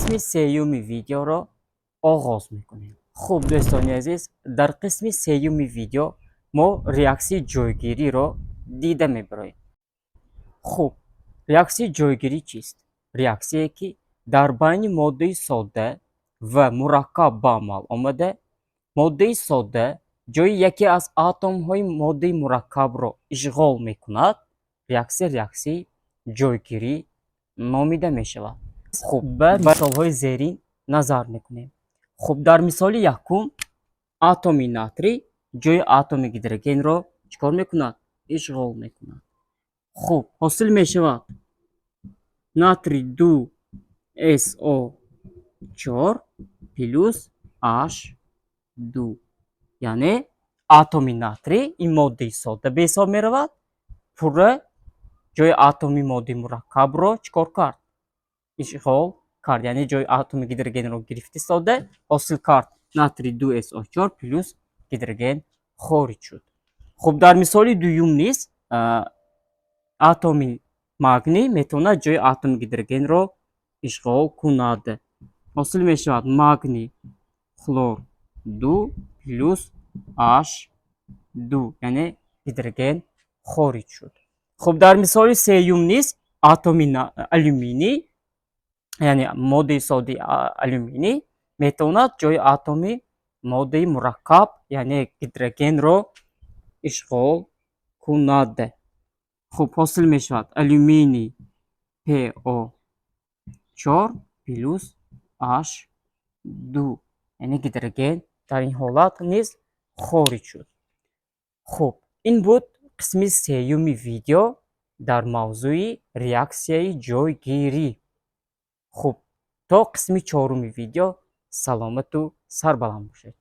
قسم سیوم ویدیو رو آغاز میکنیم. خوب دوستان عزیز، در قسم سیوم ویدیو ما ریاکسی جایگیری رو دیده میبریم. خوب، ریاکسی جایگیری چیست؟ ریاکسی که در بین ماده ساده و مرکب با عمل آمده. ماده ساده جای یکی از اتم های ماده مرکب رو اشغال میکند. ریاکسی جایگیری نامیده میشود. خوب، به مثال های زیرین نظر میکنیم. خوب، در مثال یکم اتم ناتری جای اتم هیدروژن رو چیکار میکند؟ اشغال میکند. خوب، حاصل میشود ناتری 2 SO4 پلوس H2. یعنی اتم ناتری این ماده ساده به حساب میرود. پوره جای اتم ماده مرکب رو چیکار کرد؟ اشغال کرد. یعنی جای اتم هیدروژن رو گرفتی ساده، حاصل کرد ناتری 2SO4 پلوس هیدروژن خارج شد. خب در مثال دوم نیز اتم магний میتونه جای اتم هیدروژن رو اشغال کند. حاصل میشود магний хлор 2 плюс H2. یعنی هیدروژن خارج شد. خب در مثال سوم نیز اتم آلومینی، یعنی ماده ساده آلومینی میتواند جای اتم ماده مرکب یعنی هیدروژن رو اشغال کند. خب حاصل میشود آلومینی PO4 پلوس H2. یعنی هیدروژن در این حالت نیز خارج شد. خب این بود قسم سوم ویدیو در موضوع ریاکسیای جایگیری. خب تا قسم چهارم ویدیو سلامت و سربلند باشید.